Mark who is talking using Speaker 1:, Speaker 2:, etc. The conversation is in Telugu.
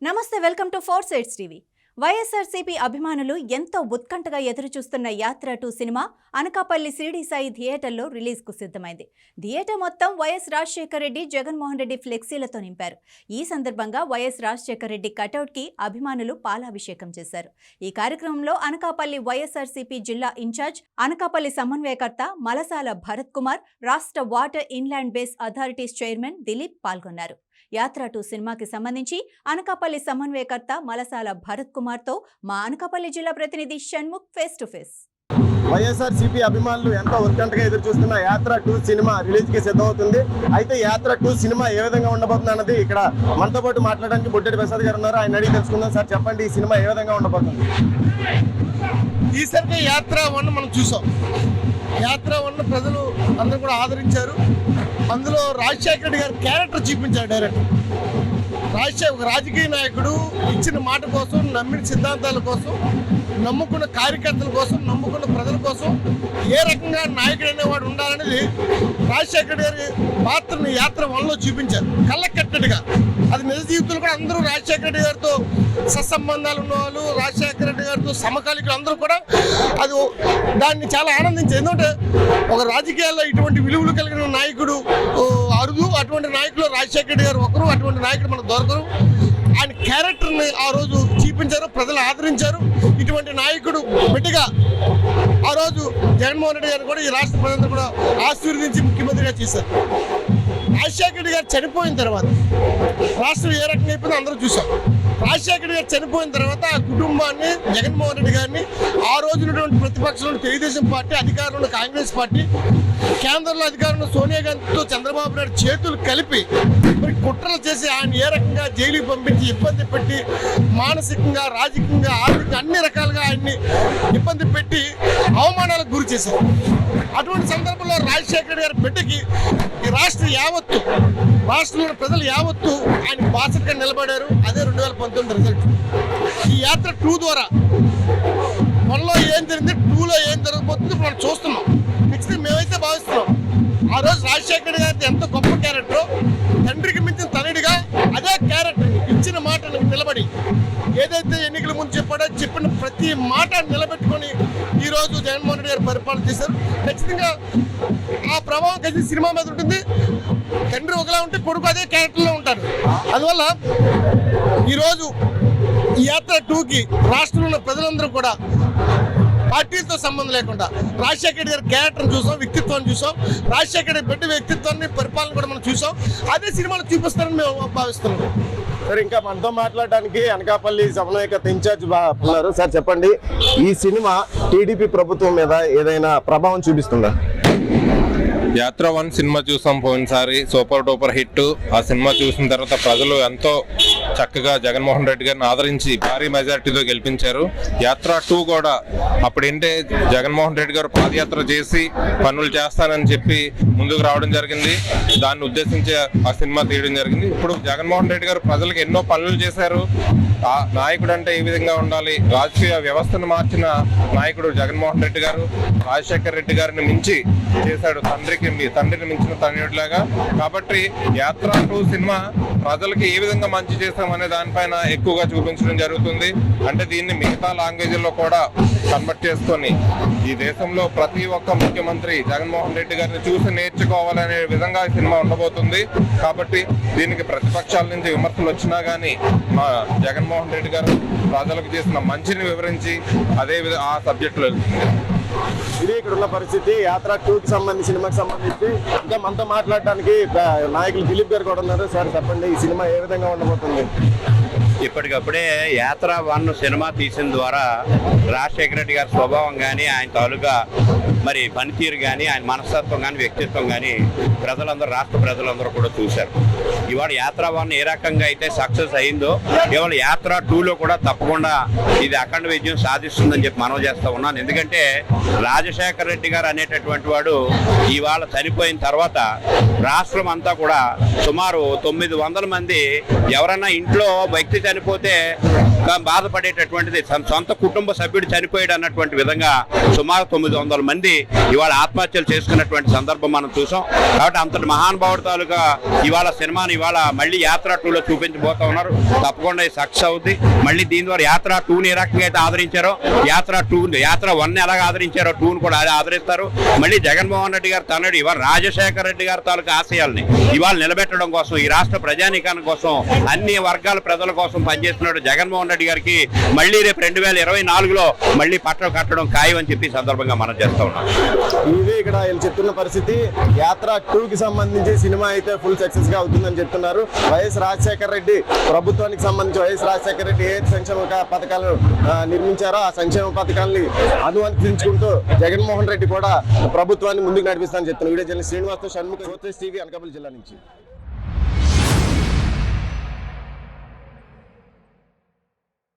Speaker 1: నమస్తే, welcome to 4 sides TV. YSRCP అభిమానులు ఎంతో ఉత్కంఠగా ఎదురుచూస్తున్న యాత్ర 2 సినిమా అనకాపల్లి సిడి సాయి థియేటర్లో రిలీజ్కు సిద్ధమైంది. థియేటర్ మొత్తం వైఎస్ రాజశేఖర రెడ్డి, జగన్మోహన్ రెడ్డి ఫ్లెక్సీలతో నింపారు. ఈ సందర్భంగా వైఎస్ రాజశేఖర రెడ్డి కటౌట్కి అభిమానులు పాలాభిషేకం చేశారు. ఈ కార్యక్రమంలో అనకాపల్లి వైఎస్ఆర్సీపీ జిల్లా ఇన్ఛార్జ్, అనకాపల్లి సమన్వయకర్త మలసాల భరత్ కుమార్, రాష్ట్ర water inland base authorities chairman Dilip పాల్గొన్నారు. యాత్ర 2 సినిమాకి సంబంధించి అనకాపల్లి సమన్వయకర్త మలసాల భరత్ కుమార్ తో మా అనకాపల్లి జిల్లా ప్రతినిధి Shanmukh face to face.
Speaker 2: YSRCP అభిమానులు ఎంతో ఉత్కంఠగా ఎదురు చూస్తున్న యాత్ర 2 సినిమా రిలీజ్ కి సిద్ధమవుతుంది. అయితే యాత్ర 2 సినిమా ఏ విధంగా ఉండబోతుంది అన్నది ఇక్కడ మనతో పాటు మాట్లాడడానికి బొడ్డెడి ప్రసాద్ గారు ఉన్నారు. ఆయన అడిగి తెలుసుకుందాం. సార్ చెప్పండి, ఈ సినిమా ఏ విధంగా ఉండబోతుంది?
Speaker 3: ఈసారికి యాత్ర 1 మనం చూసాం. యాత్ర 1 ప్రజలు అందరూ కూడా ఆదరించారు. అందులో రాజశేఖర రెడ్డి గారి క్యారెక్టర్ చూపించారు డైరెక్టర్. ఒక రాజకీయ నాయకుడు ఇచ్చిన మాట కోసం, నమ్మిన సిద్ధాంతాల కోసం, నమ్ముకున్న కార్యకర్తల కోసం, నమ్ముకున్న ప్రజల కోసం ఏ రకంగా నాయకుడు అనేవాడు ఉండాలనేది రాజశేఖర గారి పాత్రను యాత్ర 1లో చూపించారు కళ్ళకట్టడిగా. అది నిజ జీవితంలో కూడా అందరూ రాజశేఖర రెడ్డి గారితో సత్సంబంధాలు ఉన్నవాళ్ళు, రాజశేఖర రెడ్డి గారితో సమకాలికులు అందరూ కూడా అది దాన్ని చాలా ఆనందించారు. ఎందుకంటే ఒక రాజకీయాల్లో ఇటువంటి విలువలు కలిగిన నాయకుడు అరుదు. అటువంటి నాయకులు రాజశేఖర రెడ్డి గారు ఒకరు. అటువంటి నాయకుడు మనకు దొరకరు. ఆయన క్యారెక్టర్ని ఆ రోజు చూపించారు, ప్రజలు ఆదరించారు. ఇటువంటి నాయకుడు బిడ్డగా ఆ రోజు జగన్మోహన్ రెడ్డి గారు కూడా ఈ రాష్ట్ర ప్రజలందరూ కూడా ఆశీర్వదించి ముఖ్యమంత్రిగా చేశారు. రాజశేఖర రెడ్డి గారు చనిపోయిన తర్వాత రాష్ట్రం ఏ రకంగా అయిపోయిందో అందరూ చూసాం. రాజశేఖర రెడ్డి గారు చనిపోయిన తర్వాత ఆ కుటుంబాన్ని, జగన్మోహన్ రెడ్డి గారిని, ఆ రోజు ఉన్నటువంటి ప్రతిపక్షంలో తెలుగుదేశం పార్టీ, అధికారంలో కాంగ్రెస్ పార్టీ, కేంద్రంలో అధికారంలో సోనియా గాంధీతో చంద్రబాబు నాయుడు చేతులు కలిపి మరి కుట్రలు చేసి ఆయన ఏ రకంగా జైలుకి పంపించి ఇబ్బంది పెట్టి మానసికంగా, రాజకీయంగా, ఆర్థికంగా అన్ని రకాలుగా ఆయన్ని ఇబ్బంది పెట్టి అవమానాలకు గురి చేశారు. అటువంటి సందర్భంలో రాజశేఖర రెడ్డి గారి బిడ్డకి ఈ రాష్ట్రంలో ప్రజలు యావత్తు ఆయన బాసటగా నిలబడారు. అదే 2019 రిజల్ట్. ఈ యాత్ర 2 ద్వారా 1లో ఏం జరిగింది, 2లో ఏం జరగబోతుంది మనం చూస్తున్నాం. ఖచ్చితంగా మేమైతే భావిస్తున్నాం ఆ రోజు రాజశేఖర రెడ్డి గారి ఎంత గొప్ప క్యారెక్టర్, తండ్రికి మించిన తనయుడిగా అదే క్యారెక్టర్ ఇచ్చిన మాటను నిలబడి ఏదైతే ఎన్నికల ముందు చెప్పిన ప్రతి మాట నిలబెట్టుకొని ఈరోజు జగన్మోహన్ రెడ్డి గారు పరిపాలన చేశారు. ఖచ్చితంగా ఆ ప్రభావం ఖచ్చితంగా సినిమా మీద ఉంటుంది. తండ్రి ఒకలా ఉంటే కొడుకు అదే క్యారెక్టర్లో ఉంటారు. అందువల్ల ఈరోజు ఈ యాత్ర 2కి రాష్ట్రంలో ఉన్న ప్రజలందరూ కూడా పార్టీలతో సంబంధం లేకుండా రాజశేఖర రెడ్డి గారి క్యారెక్టర్ని చూసాం, వ్యక్తిత్వాన్ని చూసాం. రాజశేఖర రెడ్డి బిడ్డ వ్యక్తిత్వాన్ని, పరిపాలన కూడా మనం చూసాం. అదే సినిమాలో చూపిస్తారని మేము భావిస్తున్నాం.
Speaker 2: సార్, ఇంకా మనతో మాట్లాడడానికి అనకాపల్లి సమన్వయకర్త ఇన్ఛార్జ్ ఉన్నారు. సార్ చెప్పండి, ఈ సినిమా టీడీపీ ప్రభుత్వం మీద ఏదైనా ప్రభావం చూపిస్తుందా?
Speaker 4: యాత్ర 1 సినిమా చూసాం పోయినసారి, సూపర్ డూపర్ హిట్. ఆ సినిమా చూసిన తర్వాత ప్రజలు ఎంతో చక్కగా జగన్మోహన్ రెడ్డి గారిని ఆదరించి భారీ మెజార్టీతో గెలిపించారు. యాత్ర 2 కూడా అప్పుడంటే జగన్మోహన్ రెడ్డి గారు పాదయాత్ర చేసి పనులు చేస్తానని చెప్పి ముందుకు రావడం జరిగింది. దాన్ని ఉద్దేశించి ఆ సినిమా తీయడం జరిగింది. ఇప్పుడు జగన్మోహన్ రెడ్డి గారు ప్రజలకు ఎన్నో పనులు చేశారు. ఆ నాయకుడు అంటే ఏ విధంగా ఉండాలి, రాజకీయ వ్యవస్థను మార్చిన నాయకుడు జగన్మోహన్ రెడ్డి గారు. రాజశేఖర రెడ్డి గారిని మించి చేశాడు, తండ్రిని మించిన తనయుడిలాగా. కాబట్టి యాత్ర 2 సినిమా ప్రజలకి ఏ విధంగా మంచి చేస్తామనే దానిపైన ఎక్కువగా చూపించడం జరుగుతుంది. అంటే దీన్ని మిగతా లాంగ్వేజ్లో కూడా కన్వర్ట్ చేసుకొని ఈ దేశంలో ప్రతి ఒక్క ముఖ్యమంత్రి జగన్మోహన్ రెడ్డి గారిని చూసి నేర్చుకోవాలనే విధంగా ఈ సినిమా ఉండబోతుంది. కాబట్టి దీనికి ప్రతిపక్షాల నుంచి విమర్శలు వచ్చినా కానీ మా జగన్మోహన్ రెడ్డి గారు ప్రజలకు చేసిన మంచిని వివరించి అదే ఆ సబ్జెక్టులో వెళ్తుంది.
Speaker 2: ఇది ఇక్కడ ఉన్న పరిస్థితి. యాత్ర 2కి సంబంధించి, సినిమాకి సంబంధించి ఇంకా మనతో మాట్లాడడానికి నాయకులు దిలీప్ గారు కూడా ఉన్నారు. సార్ చెప్పండి, ఈ సినిమా ఏ విధంగా ఉండబోతుంది?
Speaker 5: ఇప్పటికప్పుడే యాత్ర 1 సినిమా తీసిన ద్వారా రాజశేఖర రెడ్డి గారి స్వభావం కానీ, ఆయన తాలూకా మరి పనితీరు కానీ, ఆయన మనస్తత్వం కానీ, వ్యక్తిత్వం కానీ రాష్ట్ర ప్రజలందరూ కూడా చూశారు. ఇవాళ యాత్ర 1 ఏ రకంగా అయితే సక్సెస్ అయిందో, ఇవాళ యాత్ర 2లో కూడా తప్పకుండా ఇది అఖండ విజయం సాధిస్తుందని చెప్పి మనవి చేస్తూ ఉన్నాను. ఎందుకంటే రాజశేఖర రెడ్డి గారు అనేటటువంటి వాడు ఇవాళ చనిపోయిన తర్వాత రాష్ట్రం అంతా కూడా సుమారు 900 మంది ఎవరన్నా ఇంట్లో వ్యక్తి చనిపోతే బాధపడేటటువంటిది, సొంత కుటుంబ సభ్యుడు చనిపోయాడు అన్నటువంటి విధంగా సుమారు 900 మంది ఇవాళ ఆత్మహత్యలు చేసుకున్నటువంటి సందర్భం మనం చూసాం. కాబట్టి అంతటి మహానుభావుడు తాలూకా ఇవాళ సినిమాని ఇవాళ మళ్ళీ యాత్ర 2లో చూపించబోతా ఉన్నారు. తప్పకుండా ఇది సక్సెస్ అవుద్ది. మళ్ళీ దీని ద్వారా యాత్ర 2ని ఏ రకంగా అయితే ఆదరించారో యాత్ర 1ని ఎలాగ ఆదరించారో 2ని కూడా అదే ఆదరిస్తారు. మళ్ళీ జగన్మోహన్ రెడ్డి గారు తనడు ఇవాళ రాజశేఖర రెడ్డి గారి తాలూకా ఆశయాల్ని ఇవాళ నిలబెట్టడం కోసం, ఈ రాష్ట్ర ప్రజానీకాని కోసం, అన్ని వర్గాల ప్రజల కోసం పనిచేస్తున్నాడు జగన్మోహన్ రెడ్డి గారికి మళ్ళీ రేపు 2024లో మళ్ళీ పట్టం కట్టడం ఖాయం అని చెప్పి సందర్భంగా మనం చేస్తూ ఉన్నాం.
Speaker 2: ఇది ఇక్కడ వీళ్ళు చెప్తున్న పరిస్థితి. యాత్ర 2కి సంబంధించి సినిమా అయితే ఫుల్ సక్సెస్ గా అవుతుందని చెప్తున్నారు. వైఎస్ రాజశేఖర రెడ్డి ప్రభుత్వానికి సంబంధించి వైఎస్ రాజశేఖర రెడ్డి ఏ సంక్షేమ పథకాలు నిర్మించారో ఆ సంక్షేమ పథకాలని అనువర్తించుకుంటూ జగన్మోహన్ రెడ్డి కూడా ప్రభుత్వాన్ని ముందుకు నడిపిస్తానని చెప్తున్నారు. వీడియో జర్నలిస్ట్ శ్రీనివాస్ తో షణ్ముఖ, టీవీ అనకాపల్లి జిల్లా నుంచి.